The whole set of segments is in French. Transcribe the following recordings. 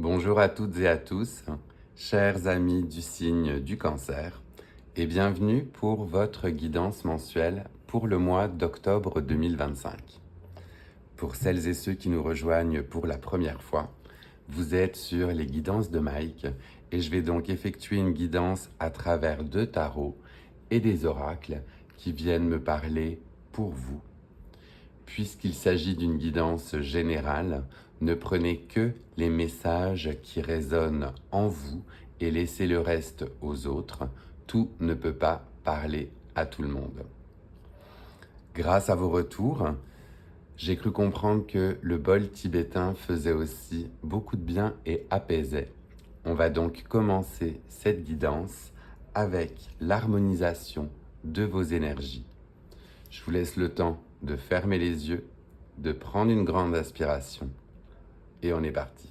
Bonjour à toutes et à tous, chers amis du signe du Cancer, et bienvenue pour votre guidance mensuelle pour le mois d'octobre 2025. Pour celles et ceux qui nous rejoignent pour la première fois, vous êtes sur les guidances de Mike et je vais donc effectuer une guidance à travers 2 tarots et des oracles qui viennent me parler pour vous. Puisqu'il s'agit d'une guidance générale, ne prenez que les messages qui résonnent en vous et laissez le reste aux autres. Tout ne peut pas parler à tout le monde. Grâce à vos retours, j'ai cru comprendre que le bol tibétain faisait aussi beaucoup de bien et apaisait. On va donc commencer cette guidance avec l'harmonisation de vos énergies. Je vous laisse le temps de fermer les yeux, de prendre une grande aspiration et on est parti.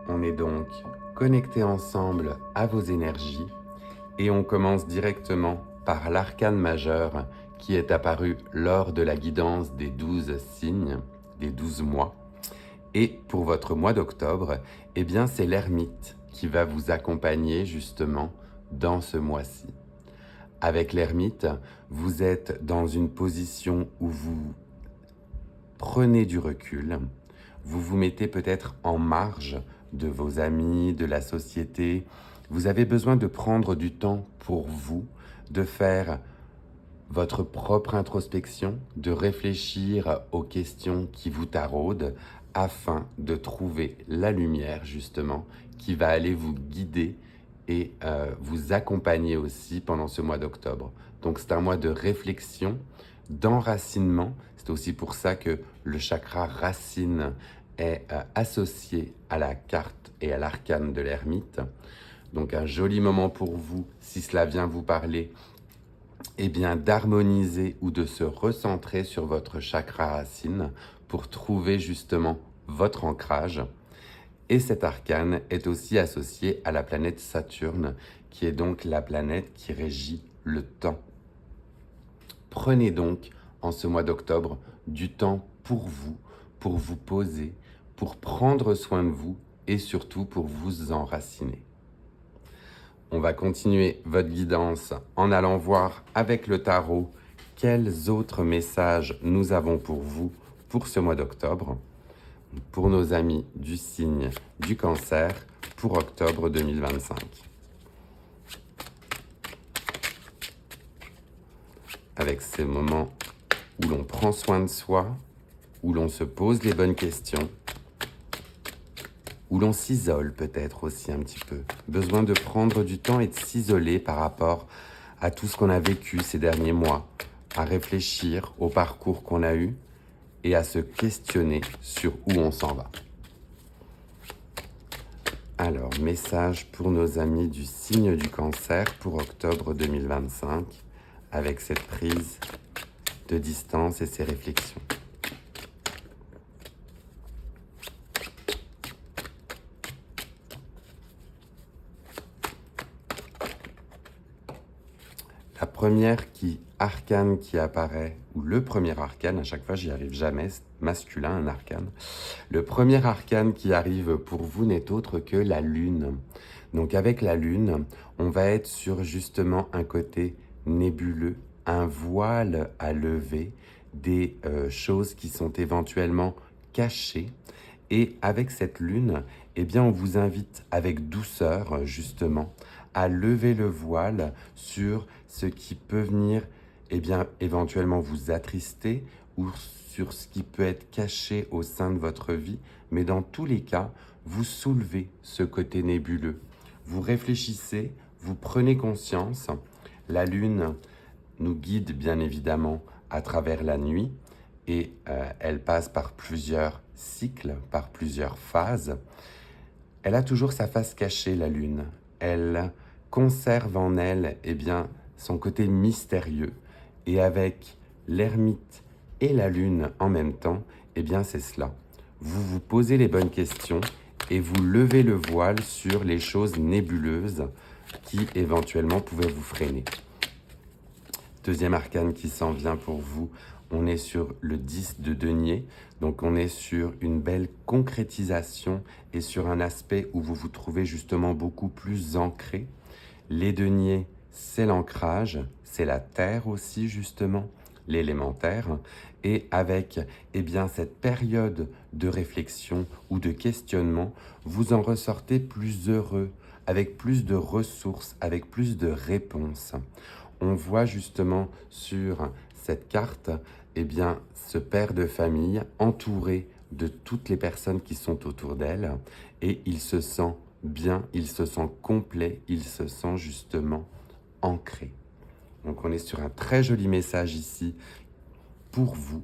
On est donc connectés ensemble à vos énergies et on commence directement par l'arcane majeur qui est apparu lors de la guidance des 12 signes, des 12 mois. Et pour votre mois d'octobre, eh bien c'est l'ermite qui va vous accompagner justement dans ce mois-ci. Avec l'ermite, vous êtes dans une position où vous prenez du recul, vous vous mettez peut-être en marge de vos amis, de la société. Vous avez besoin de prendre du temps pour vous, de faire votre propre introspection, de réfléchir aux questions qui vous taraudent afin de trouver la lumière justement qui va aller vous guider et vous accompagner aussi pendant ce mois d'octobre. Donc c'est un mois de réflexion, d'enracinement. C'est aussi pour ça que le chakra racine est associé à la carte et à l'arcane de l'ermite. Donc un joli moment pour vous, si cela vient vous parler, eh bien d'harmoniser ou de se recentrer sur votre chakra racine pour trouver justement votre ancrage. Et cet arcane est aussi associé à la planète Saturne, qui est donc la planète qui régit le temps. Prenez donc, en ce mois d'octobre, du temps pour vous poser, pour prendre soin de vous et surtout pour vous enraciner. On va continuer votre guidance en allant voir avec le tarot quels autres messages nous avons pour vous pour ce mois d'octobre. Pour nos amis du signe du Cancer pour octobre 2025. Avec ces moments où l'on prend soin de soi, où l'on se pose les bonnes questions, où l'on s'isole peut-être aussi un petit peu. Besoin de prendre du temps et de s'isoler par rapport à tout ce qu'on a vécu ces derniers mois, à réfléchir au parcours qu'on a eu, et à se questionner sur où on s'en va. Alors, message pour nos amis du signe du Cancer pour octobre 2025, avec cette prise de distance et ces réflexions. La première arcane qui apparaît, ou le premier arcane, à chaque fois j'y arrive jamais, masculin, un arcane. Le premier arcane qui arrive pour vous n'est autre que la lune. Donc avec la lune, on va être sur justement un côté nébuleux, un voile à lever, des choses qui sont éventuellement cachées. Et avec cette lune, eh bien on vous invite avec douceur justement à lever le voile sur ce qui peut venir éventuellement vous attrister ou sur ce qui peut être caché au sein de votre vie. Mais dans tous les cas, vous soulevez ce côté nébuleux. Vous réfléchissez, vous prenez conscience. La lune nous guide bien évidemment à travers la nuit et elle passe par plusieurs cycles, par plusieurs phases. Elle a toujours sa face cachée, la lune. Elle conserve en elle son côté mystérieux. Et avec l'ermite et la lune en même temps, c'est cela. Vous vous posez les bonnes questions et vous levez le voile sur les choses nébuleuses qui éventuellement pouvaient vous freiner. Deuxième arcane qui s'en vient pour vous, on est sur le 10 de denier, donc on est sur une belle concrétisation et sur un aspect où vous vous trouvez justement beaucoup plus ancré. Les deniers, c'est l'ancrage, c'est la terre aussi justement, l'élémentaire, et avec cette période de réflexion ou de questionnement, vous en ressortez plus heureux, avec plus de ressources, avec plus de réponses. On voit justement sur cette carte ce père de famille entouré de toutes les personnes qui sont autour d'elle et il se sent bien, il se sent complet, il se sent justement ancré. Donc on est sur un très joli message ici pour vous.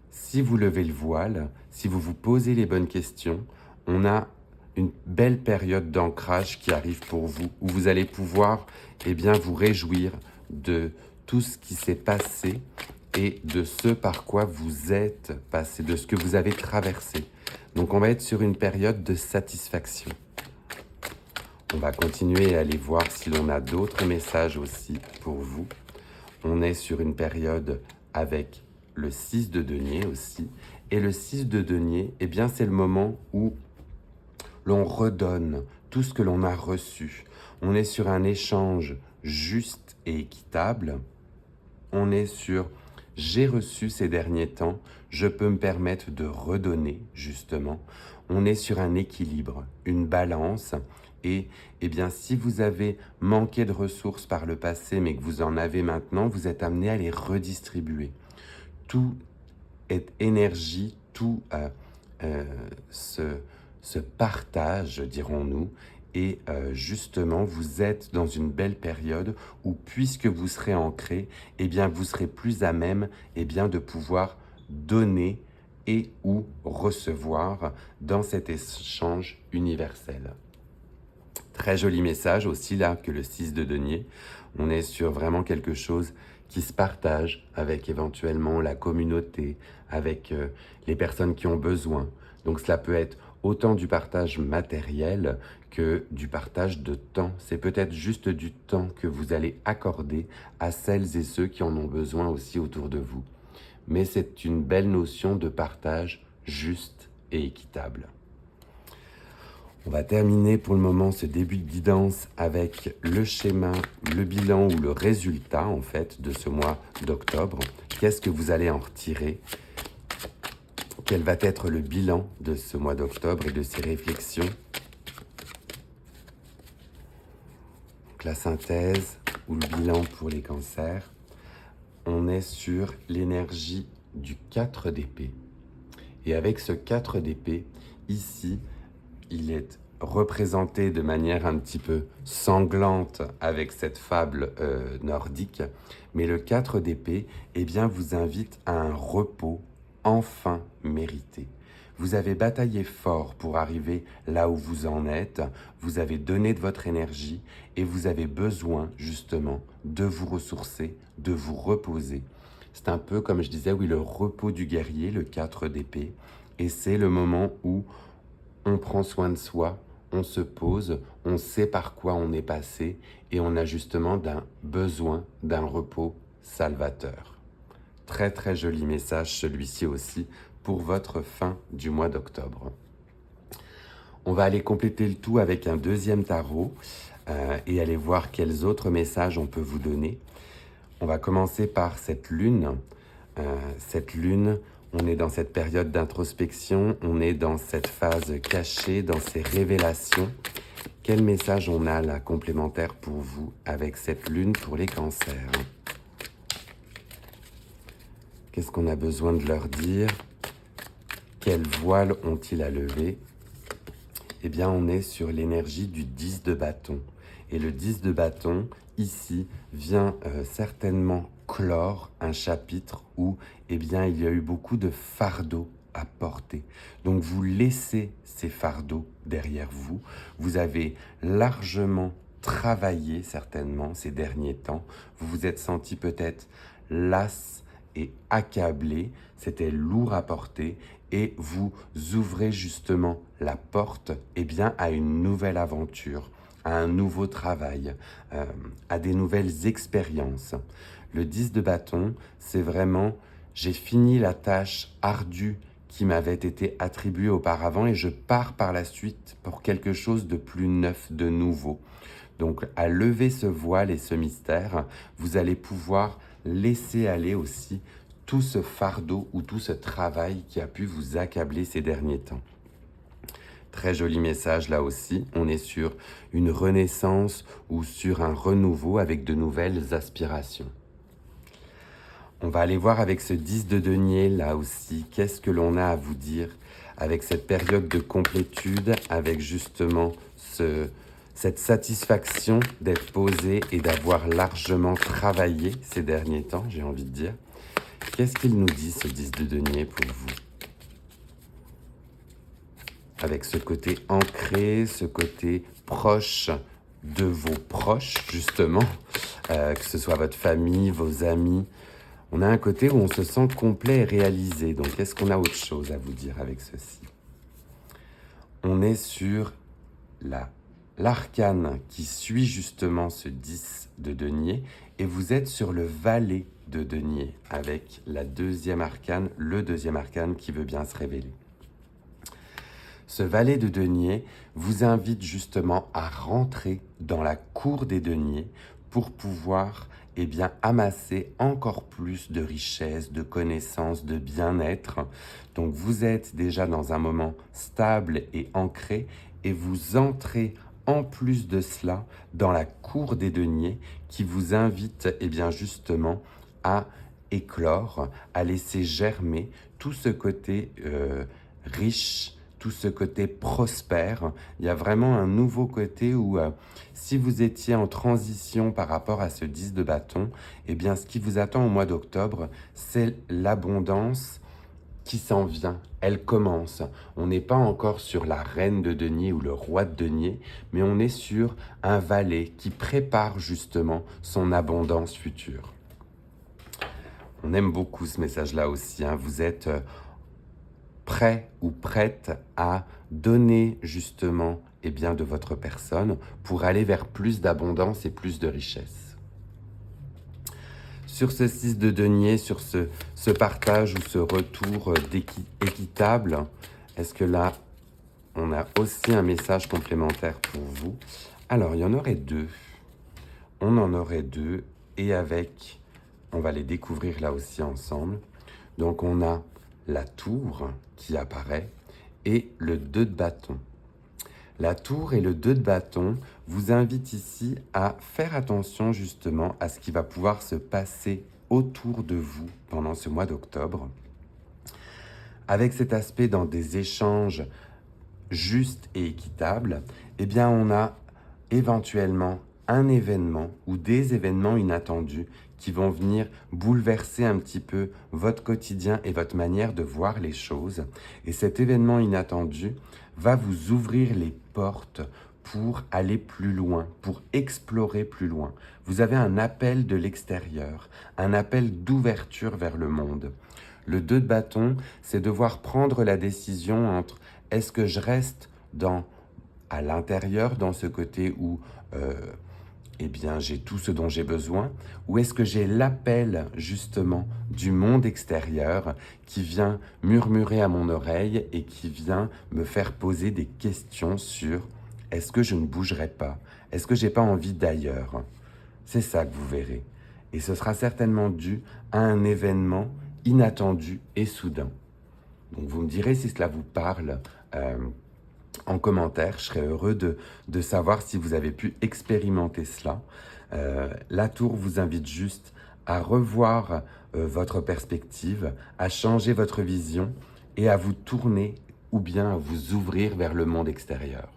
Si vous levez le voile, si vous vous posez les bonnes questions, on a une belle période d'ancrage qui arrive pour vous, où vous allez pouvoir vous réjouir de tout ce qui s'est passé et de ce par quoi vous êtes passé, de ce que vous avez traversé. Donc on va être sur une période de satisfaction. On va continuer à aller voir si l'on a d'autres messages aussi pour vous. On est sur une période avec le 6 de denier aussi. Et le 6 de denier, c'est le moment où l'on redonne tout ce que l'on a reçu. On est sur un échange juste et équitable. On est sur « j'ai reçu ces derniers temps, je peux me permettre de redonner » justement. On est sur un équilibre, une balance. Et si vous avez manqué de ressources par le passé, mais que vous en avez maintenant, vous êtes amené à les redistribuer. Tout est énergie, tout se partage, dirons-nous. Et justement, vous êtes dans une belle période où, puisque vous serez ancré, vous serez plus à même de pouvoir donner et ou recevoir dans cet échange universel. Très joli message aussi là que le 6 de denier. On est sur vraiment quelque chose qui se partage avec éventuellement la communauté, avec les personnes qui ont besoin. Donc cela peut être autant du partage matériel que du partage de temps. C'est peut-être juste du temps que vous allez accorder à celles et ceux qui en ont besoin aussi autour de vous. Mais c'est une belle notion de partage juste et équitable. On va terminer pour le moment ce début de guidance avec le schéma, le bilan ou le résultat en fait de ce mois d'octobre. Qu'est-ce que vous allez en retirer? Quel va être le bilan de ce mois d'octobre et de ces réflexions? Donc, la synthèse ou le bilan pour les cancers. On est sur l'énergie du 4 d'épée. Et avec ce 4 d'épée, ici, il est représenté de manière un petit peu sanglante avec cette fable nordique. Mais le 4 d'épée, vous invite à un repos enfin mérité. Vous avez bataillé fort pour arriver là où vous en êtes. Vous avez donné de votre énergie et vous avez besoin justement de vous ressourcer, de vous reposer. C'est un peu comme je disais, oui, le repos du guerrier, le 4 d'épée. Et c'est le moment où on prend soin de soi, on se pose, on sait par quoi on est passé et on a justement besoin d'un repos salvateur. Très très joli message celui-ci aussi pour votre fin du mois d'octobre. On va aller compléter le tout avec un deuxième tarot et aller voir quels autres messages on peut vous donner. On va commencer par cette lune. Cette lune, on est dans cette période d'introspection, on est dans cette phase cachée, dans ces révélations. Quel message on a là complémentaire pour vous avec cette lune pour les cancers? Qu'est-ce qu'on a besoin de leur dire? Quel voile ont-ils à lever? On est sur l'énergie du 10 de bâton. Et le 10 de bâton, ici, vient certainement clore un chapitre où il y a eu beaucoup de fardeaux à porter. Donc vous laissez ces fardeaux derrière vous. Vous avez largement travaillé certainement ces derniers temps. Vous vous êtes senti peut-être las et accablé. C'était lourd à porter. Et vous ouvrez justement la porte à une nouvelle aventure, à un nouveau travail, à des nouvelles expériences. Le 10 de bâton, c'est vraiment j'ai fini la tâche ardue qui m'avait été attribuée auparavant et je pars par la suite pour quelque chose de plus neuf, de nouveau. Donc à lever ce voile et ce mystère, vous allez pouvoir laisser aller aussi tout ce fardeau ou tout ce travail qui a pu vous accabler ces derniers temps. Très joli message là aussi, on est sur une renaissance ou sur un renouveau avec de nouvelles aspirations. On va aller voir avec ce 10 de denier là aussi, qu'est-ce que l'on a à vous dire avec cette période de complétude, avec justement cette satisfaction d'être posé et d'avoir largement travaillé ces derniers temps, j'ai envie de dire. Qu'est-ce qu'il nous dit ce 10 de denier pour vous ? Avec ce côté ancré, ce côté proche de vos proches, justement, que ce soit votre famille, vos amis. On a un côté où on se sent complet et réalisé. Donc, est-ce qu'on a autre chose à vous dire avec ceci ? On est sur l'arcane qui suit justement ce 10 de denier et vous êtes sur le valet de denier avec le deuxième arcane qui veut bien se révéler. Ce valet de denier vous invite justement à rentrer dans la cour des deniers pour pouvoir amasser encore plus de richesses, de connaissances, de bien-être. Donc vous êtes déjà dans un moment stable et ancré et vous entrez en plus de cela dans la cour des deniers qui vous invite justement à éclore, à laisser germer tout ce côté riche, tout ce côté prospère. Il y a vraiment un nouveau côté où si vous étiez en transition par rapport à ce 10 de bâton, ce qui vous attend au mois d'octobre, c'est l'abondance qui s'en vient. Elle commence. On n'est pas encore sur la reine de denier ou le roi de denier, mais on est sur un valet qui prépare justement son abondance future. On aime beaucoup ce message-là aussi. Vous êtes prêt ou prête à donner justement de votre personne pour aller vers plus d'abondance et plus de richesse. Sur ce 6 de denier, sur ce partage ou ce retour équitable, est-ce que là, on a aussi un message complémentaire pour vous ? Alors, il y en aurait deux. On en aurait deux et on va les découvrir là aussi ensemble. Donc, on a la tour qui apparaît et le 2 de bâton. La tour et le 2 de bâton vous invitent ici à faire attention justement à ce qui va pouvoir se passer autour de vous pendant ce mois d'octobre. Avec cet aspect dans des échanges justes et équitables, on a éventuellement un événement ou des événements inattendus qui vont venir bouleverser un petit peu votre quotidien et votre manière de voir les choses. Et cet événement inattendu va vous ouvrir les portes pour aller plus loin, pour explorer plus loin. Vous avez un appel de l'extérieur, un appel d'ouverture vers le monde. Le 2 de bâton, c'est devoir prendre la décision entre est-ce que je reste à l'intérieur, dans ce côté où j'ai tout ce dont j'ai besoin, ou est-ce que j'ai l'appel justement du monde extérieur qui vient murmurer à mon oreille et qui vient me faire poser des questions sur est-ce que je ne bougerai pas ? Est-ce que j'ai pas envie d'ailleurs ? C'est ça que vous verrez. Et ce sera certainement dû à un événement inattendu et soudain. Donc vous me direz si cela vous parle en commentaire. Je serais heureux de savoir si vous avez pu expérimenter cela. La tour vous invite juste à revoir votre perspective, à changer votre vision et à vous tourner ou bien à vous ouvrir vers le monde extérieur.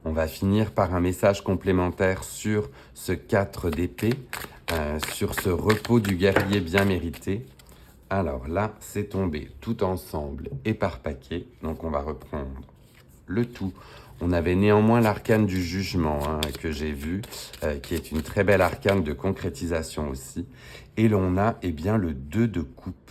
On va finir par un message complémentaire sur ce 4 d'épée, sur ce repos du guerrier bien mérité. Alors là, c'est tombé tout ensemble et par paquet. Donc on va reprendre le tout. On avait néanmoins l'arcane du jugement que j'ai vu, qui est une très belle arcane de concrétisation aussi. Et l'on a le 2 de coupe.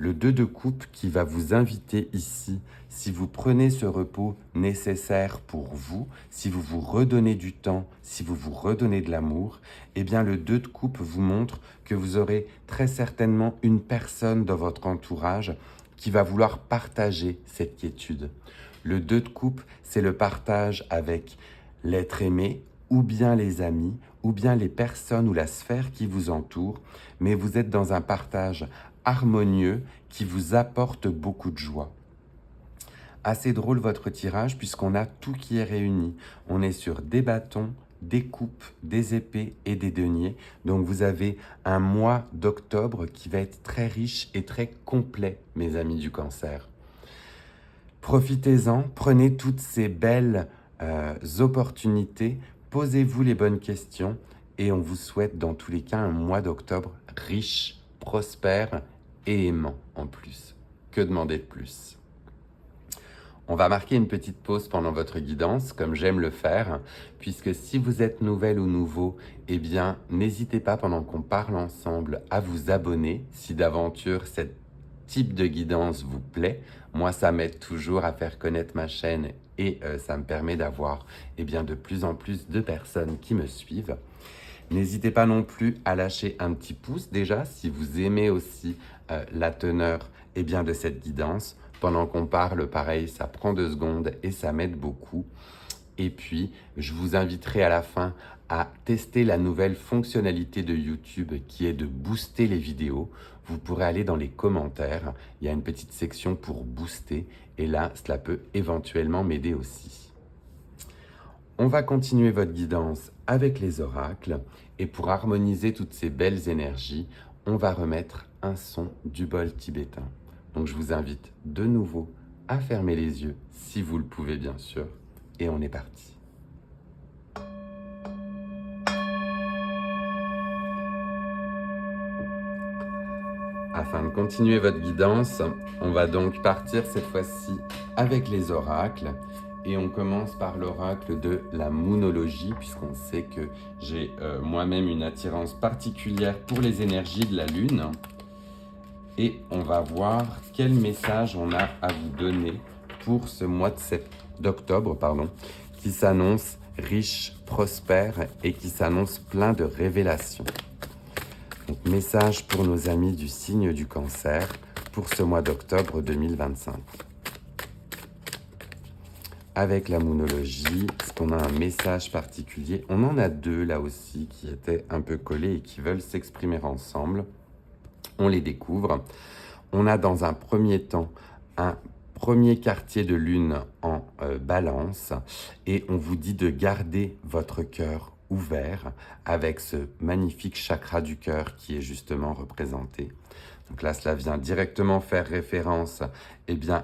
le 2 de coupe qui va vous inviter ici, si vous prenez ce repos nécessaire pour vous, si vous vous redonnez du temps, si vous vous redonnez de l'amour, eh bien le 2 de coupe vous montre que vous aurez très certainement une personne dans votre entourage qui va vouloir partager cette quiétude. Le 2 de coupe, c'est le partage avec l'être aimé, ou bien les amis, ou bien les personnes ou la sphère qui vous entoure, mais vous êtes dans un partage harmonieux qui vous apporte beaucoup de joie. Assez drôle votre tirage puisqu'on a tout qui est réuni. On est sur des bâtons, des coupes, des épées et des deniers. Donc vous avez un mois d'octobre qui va être très riche et très complet, mes amis du Cancer. Profitez-en, prenez toutes ces belles opportunités, posez-vous les bonnes questions et on vous souhaite dans tous les cas un mois d'octobre riche, prospère et aimant en plus. Que demander de plus ? On va marquer une petite pause pendant votre guidance, comme j'aime le faire, puisque si vous êtes nouvelle ou nouveau, eh bien, n'hésitez pas pendant qu'on parle ensemble à vous abonner si d'aventure cette type de guidance vous plaît. Moi, ça m'aide toujours à faire connaître ma chaîne et ça me permet d'avoir de plus en plus de personnes qui me suivent. N'hésitez pas non plus à lâcher un petit pouce déjà si vous aimez aussi la teneur de cette guidance. Pendant qu'on parle, pareil, ça prend 2 secondes et ça m'aide beaucoup. Et puis, je vous inviterai à la fin à tester la nouvelle fonctionnalité de YouTube qui est de booster les vidéos. Vous pourrez aller dans les commentaires, il y a une petite section pour booster et là, cela peut éventuellement m'aider aussi. On va continuer votre guidance avec les oracles et pour harmoniser toutes ces belles énergies, on va remettre un son du bol tibétain. Donc je vous invite de nouveau à fermer les yeux si vous le pouvez bien sûr et on est parti. Afin de continuer votre guidance, on va donc partir cette fois-ci avec les oracles. Et on commence par l'oracle de la moonologie, puisqu'on sait que j'ai moi-même une attirance particulière pour les énergies de la Lune. Et on va voir quel message on a à vous donner pour ce mois d'octobre, qui s'annonce riche, prospère et qui s'annonce plein de révélations. Donc, message pour nos amis du signe du Cancer pour ce mois d'octobre 2025. Avec la moonologie, est-ce qu'on a un message particulier? On en a 2 là aussi qui étaient un peu collés et qui veulent s'exprimer ensemble. On les découvre. On a dans un premier temps un premier quartier de lune en balance et on vous dit de garder votre cœur ouvert avec ce magnifique chakra du cœur qui est justement représenté. Donc là, cela vient directement faire référence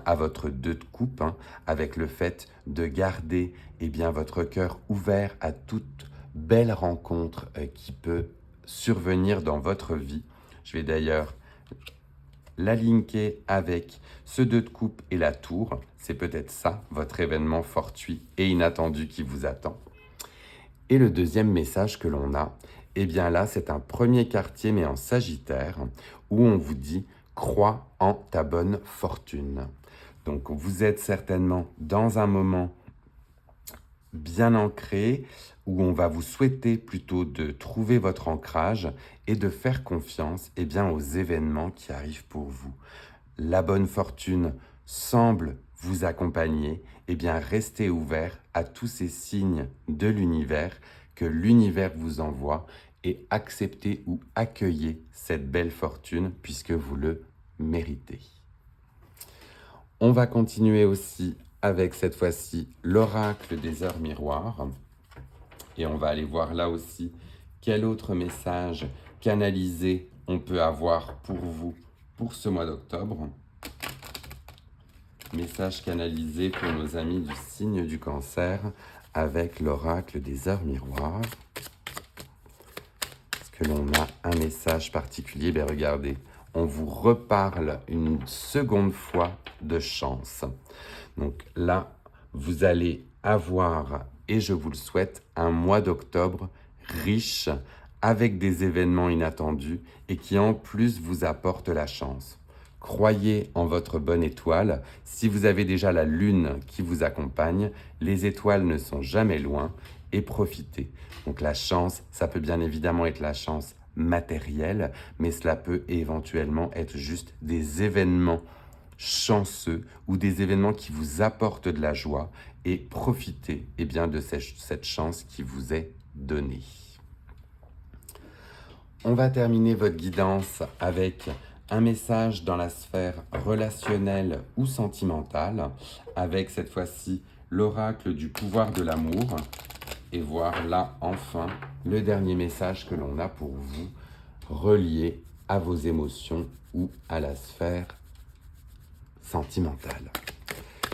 à votre 2 de coupe, avec le fait de garder votre cœur ouvert à toute belle rencontre qui peut survenir dans votre vie. Je vais d'ailleurs la linker avec ce 2 de coupe et la tour. C'est peut-être ça, votre événement fortuit et inattendu qui vous attend. Et le deuxième message que l'on a, là, c'est un premier quartier, mais en Sagittaire, où on vous dit « crois en ta bonne fortune ». Donc, vous êtes certainement dans un moment bien ancré, où on va vous souhaiter plutôt de trouver votre ancrage et de faire confiance aux événements qui arrivent pour vous. La bonne fortune semble vous accompagner, restez ouvert à tous ces signes de l'univers que l'univers vous envoie et acceptez ou accueillez cette belle fortune puisque vous le méritez. On va continuer aussi avec cette fois-ci l'oracle des heures miroirs et on va aller voir là aussi quel autre message canalisé on peut avoir pour vous pour ce mois d'octobre. Message canalisé pour nos amis du signe du Cancer avec l'oracle des heures miroirs. Est-ce que l'on a un message particulier? Regardez, on vous reparle une seconde fois de chance. Donc là, vous allez avoir, et je vous le souhaite, un mois d'octobre riche avec des événements inattendus et qui en plus vous apporte la chance. Croyez en votre bonne étoile. Si vous avez déjà la lune qui vous accompagne, les étoiles ne sont jamais loin et profitez. Donc la chance, ça peut bien évidemment être la chance matérielle, mais cela peut éventuellement être juste des événements chanceux ou des événements qui vous apportent de la joie et profitez bien, de cette chance qui vous est donnée. On va terminer votre guidance avec un message dans la sphère relationnelle ou sentimentale, avec cette fois-ci l'oracle du pouvoir de l'amour. Et voir là, enfin, le dernier message que l'on a pour vous, relié à vos émotions ou à la sphère sentimentale.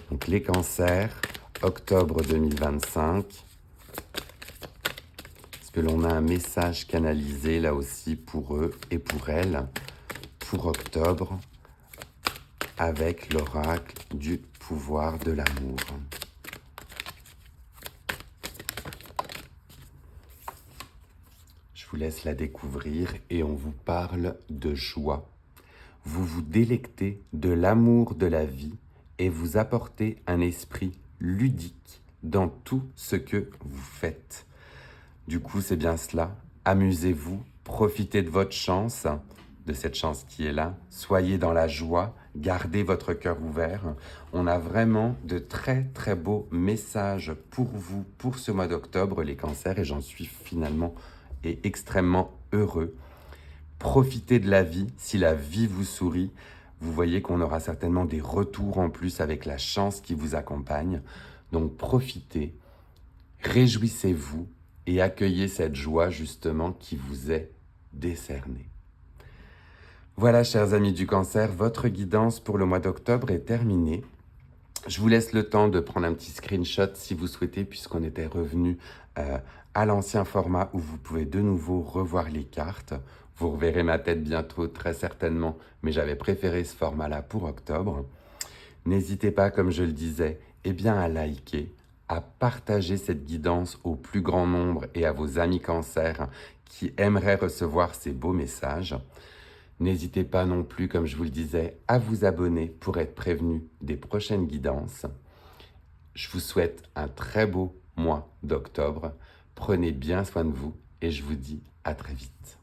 Donc les cancers, octobre 2025. Est-ce que l'on a un message canalisé là aussi pour eux et pour elles, pour octobre, avec l'oracle du pouvoir de l'amour? Je vous laisse la découvrir et on vous parle de joie. Vous vous délectez de l'amour de la vie et vous apportez un esprit ludique dans tout ce que vous faites. Du coup, c'est bien cela. Amusez-vous, profitez de votre chance, de cette chance qui est là. Soyez dans la joie, gardez votre cœur ouvert. On a vraiment de très très beaux messages pour vous, pour ce mois d'octobre, les cancers, et j'en suis finalement et extrêmement heureux. Profitez de la vie, si la vie vous sourit. Vous voyez qu'on aura certainement des retours en plus avec la chance qui vous accompagne. Donc profitez, réjouissez-vous et accueillez cette joie justement qui vous est décernée. Voilà, chers amis du cancer, votre guidance pour le mois d'octobre est terminée. Je vous laisse le temps de prendre un petit screenshot si vous souhaitez, puisqu'on était revenu à l'ancien format où vous pouvez de nouveau revoir les cartes. Vous reverrez ma tête bientôt, très certainement, mais j'avais préféré ce format-là pour octobre. N'hésitez pas, comme je le disais, à liker, à partager cette guidance au plus grand nombre et à vos amis cancers qui aimeraient recevoir ces beaux messages. N'hésitez pas non plus, comme je vous le disais, à vous abonner pour être prévenu des prochaines guidances. Je vous souhaite un très beau mois d'octobre. Prenez bien soin de vous et je vous dis à très vite.